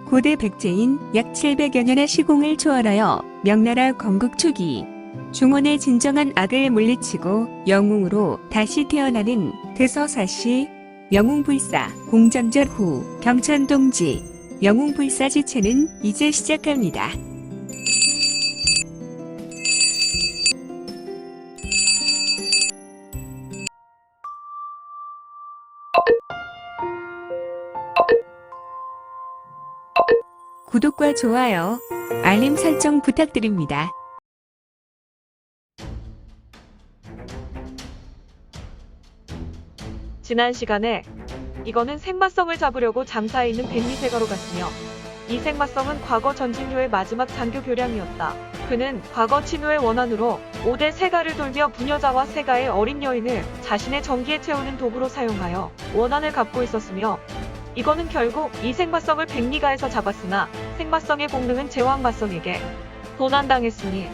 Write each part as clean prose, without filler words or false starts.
고대 백제인 약 700여 년의 시공을 초월하여 명나라 건국 초기 중원의 진정한 악을 물리치고 영웅으로 다시 태어나는 대서사시 영웅불사 공전절 후 경천동지 영웅불사 지체는 이제 시작합니다. 구독과 좋아요, 알림 설정 부탁드립니다. 지난 시간에 이거는 생마성을 잡으려고 잠사에 있는 백리세가로 갔으며 이 생마성은 과거 전진료의 마지막 장교 교량이었다. 그는 과거 친우의 원한으로 5대 세가를 돌며 부녀자와 세가의 어린 여인을 자신의 정기에 채우는 도구로 사용하여 원한을 갚고 있었으며 이거는 결국 이 생마성을 백리가에서 잡았으나 생마성의 공능은 제왕마성에게 도난당했으니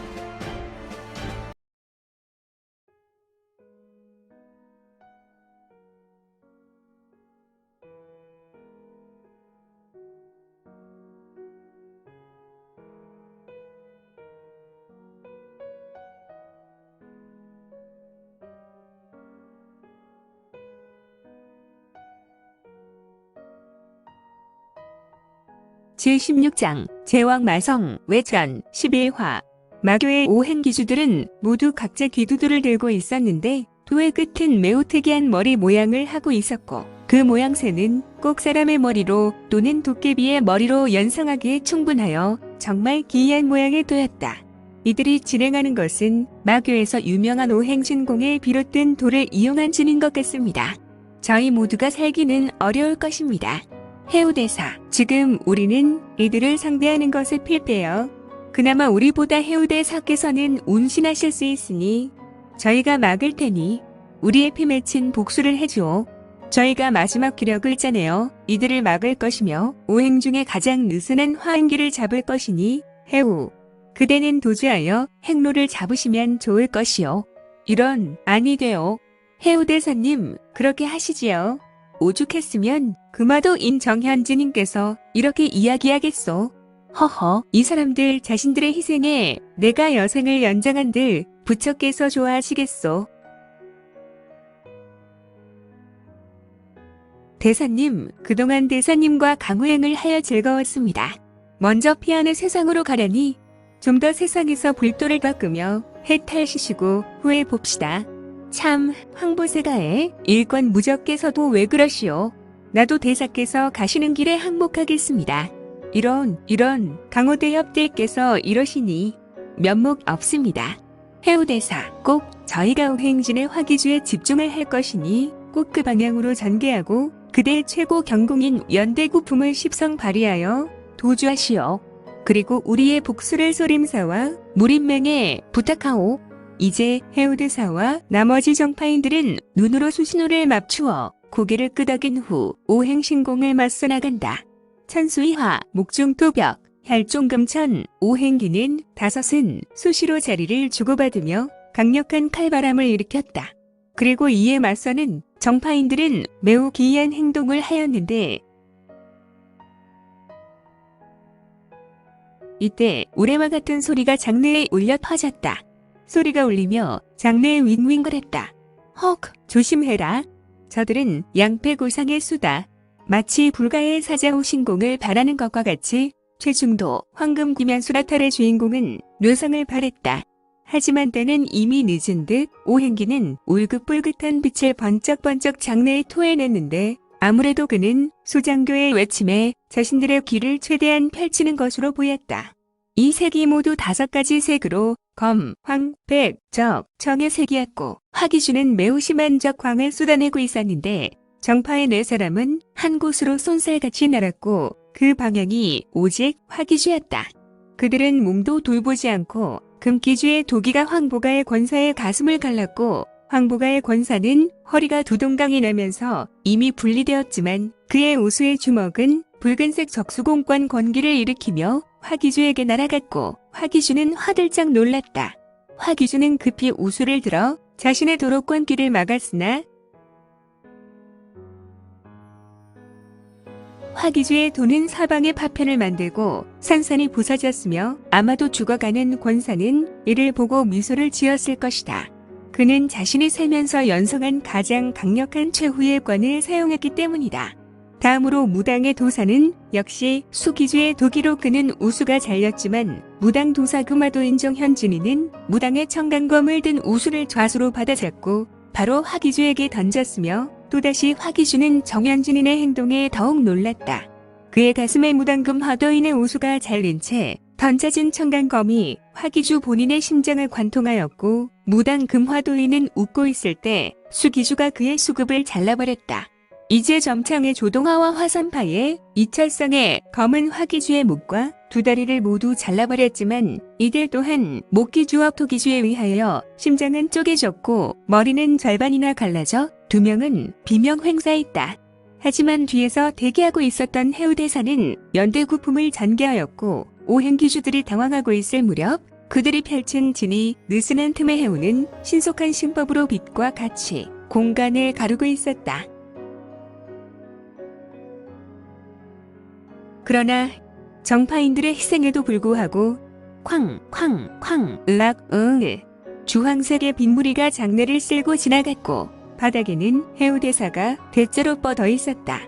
제16장 제왕마성 외전 11화 마교의 오행기주들은 모두 각자 기두들을 들고 있었는데 도의 끝은 매우 특이한 머리 모양을 하고 있었고 그 모양새는 꼭 사람의 머리로 또는 도깨비의 머리로 연상하기에 충분하여 정말 기이한 모양의 도였다. 이들이 진행하는 것은 마교에서 유명한 오행신공에 비롯된 도를 이용한 진인 것 같습니다. 저희 모두가 살기는 어려울 것입니다. 해우대사, 지금 우리는 이들을 상대하는 것에 필패요. 그나마 우리보다 해우대사께서는 운신하실 수 있으니 저희가 막을 테니 우리의 피 맺힌 복수를 해주오. 저희가 마지막 기력을 짜내어 이들을 막을 것이며 오행 중에 가장 느슨한 화행기를 잡을 것이니 해우, 그대는 도주하여 행로를 잡으시면 좋을 것이요. 이런, 아니 돼요. 해우대사님, 그렇게 하시지요. 오죽했으면 그마도 인정현지님께서 이렇게 이야기하겠소. 허허, 이 사람들 자신들의 희생에 내가 여생을 연장한들 부처께서 좋아하시겠소. 대사님, 그동안 대사님과 강호행을 하여 즐거웠습니다. 먼저 피하는 세상으로 가려니 좀 더 세상에서 불도를 닦으며 해탈시시고 후회 봅시다. 참, 황보세가에 일권 무적께서도 왜 그러시오. 나도 대사께서 가시는 길에 항복하겠습니다. 이런 강호대 협대께서 이러시니 면목 없습니다. 해우대사, 꼭 저희가 오행진의 화기주에 집중을 할 것이니 꼭 그 방향으로 전개하고 그대의 최고 경공인 연대구품을 십성 발휘하여 도주하시오. 그리고 우리의 복수를 소림사와 무림맹에 부탁하오. 이제 해우대사와 나머지 정파인들은 눈으로 수신호를 맞추어 고개를 끄덕인 후 오행신공을 맞서 나간다. 천수이화, 목중토벽, 혈종금천, 오행기는 다섯은 수시로 자리를 주고받으며 강력한 칼바람을 일으켰다. 그리고 이에 맞서는 정파인들은 매우 기이한 행동을 하였는데 이때 우레와 같은 소리가 장내에 울려 퍼졌다. 소리가 울리며 장내에 윙윙거렸다. 헉, 조심해라. 저들은 양패고상의 수다. 마치 불가의 사자후 신공을 바라는 것과 같이 최중도 황금 귀면수라탈의 주인공은 묘성을 바랬다. 하지만 때는 이미 늦은 듯 오행기는 울긋불긋한 빛을 번쩍번쩍 장내에 토해냈는데 아무래도 그는 수장교의 외침에 자신들의 귀를 최대한 펼치는 것으로 보였다. 이 색이 모두 5가지 색으로 검, 황, 백, 적, 청의 색이었고 화기주는 매우 심한 적황을 쏟아내고 있었는데 정파의 4사람은 한 곳으로 쏜살같이 날았고 그 방향이 오직 화기주였다. 그들은 몸도 돌보지 않고 금기주의 도기가 황보가의 권사의 가슴을 갈랐고 황보가의 권사는 허리가 두동강이 나면서 이미 분리되었지만 그의 우수의 주먹은 붉은색 적수공권 권기를 일으키며 화기주에게 날아갔고 화기주는 화들짝 놀랐다. 화기주는 급히 우수를 들어 자신의 도로권 길을 막았으나 화기주의 도는 사방에 파편을 만들고 산산이 부서졌으며 아마도 죽어가는 권사는 이를 보고 미소를 지었을 것이다. 그는 자신이 살면서 연성한 가장 강력한 최후의 권을 사용했기 때문이다. 다음으로 무당의 도사는 역시 수기주의 도기로 그는 우수가 잘렸지만 무당 도사 금화도 인정 현진이는 무당의 청간검을 든 우수를 좌수로 받아잡고 바로 화기주에게 던졌으며 또다시 화기주는 정현진인의 행동에 더욱 놀랐다. 그의 가슴에 무당금 화도인의 우수가 잘린 채 던져진 청간검이 화기주 본인의 심장을 관통하였고 무당 금화도인은 웃고 있을 때 수기주가 그의 수급을 잘라버렸다. 이제 점창의 조동화와 화산파에 이철성의 검은 화기주의 목과 두 다리를 모두 잘라버렸지만 이들 또한 목기주와 토기주에 의하여 심장은 쪼개졌고 머리는 절반이나 갈라져 두 명은 비명횡사했다. 하지만 뒤에서 대기하고 있었던 해우대사는 연대구품을 전개하였고 오행기주들이 당황하고 있을 무렵 그들이 펼친 진이 느슨한 틈의 해우는 신속한 신법으로 빛과 같이 공간을 가르고 있었다. 그러나 정파인들의 희생에도 불구하고 쾅쾅쾅 으악 주황색의 빗무리가 장내를 쓸고 지나갔고 바닥에는 해우대사가 대자로 뻗어 있었다.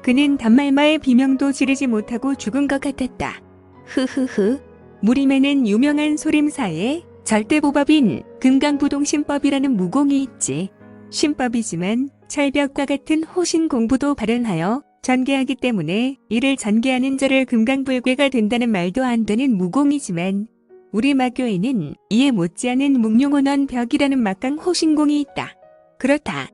그는 단말마의 비명도 지르지 못하고 죽은 것 같았다. 흐흐흐. 무림에는 유명한 소림사의 절대보법인 금강부동신법이라는 무공이 있지. 신법이지만 철벽과 같은 호신 공부도 발현하여 전개하기 때문에 이를 전개하는 자를 금강불괴가 된다는 말도 안 되는 무공이지만 우리 마교에는 이에 못지않은 묵룡원원 벽이라는 막강 호신공이 있다. 그렇다.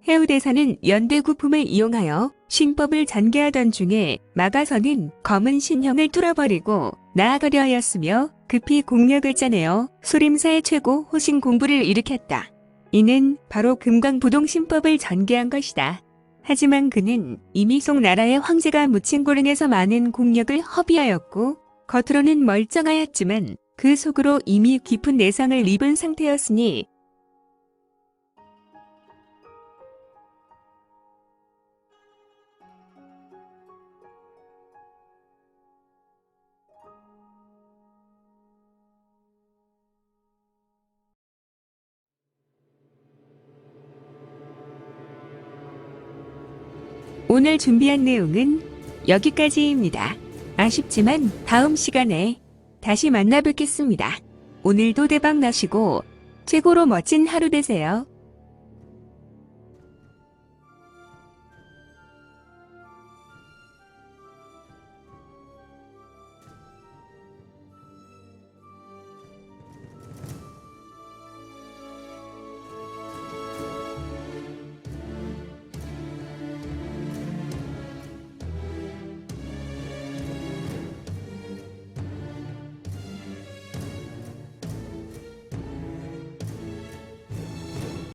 해우대사는 연대구품을 이용하여 신법을 전개하던 중에 막아서는 검은 신형을 뚫어버리고 나아가려 하였으며 급히 공력을 짜내어 소림사의 최고 호신 공부를 일으켰다. 이는 바로 금강부동신법을 전개한 것이다. 하지만 그는 이미 송나라의 황제가 무친고릉에서 많은 공력을 허비하였고 겉으로는 멀쩡하였지만 그 속으로 이미 깊은 내상을 입은 상태였으니 오늘 준비한 내용은 여기까지입니다. 아쉽지만 다음 시간에 다시 만나 뵙겠습니다. 오늘도 대박 나시고 최고로 멋진 하루 되세요.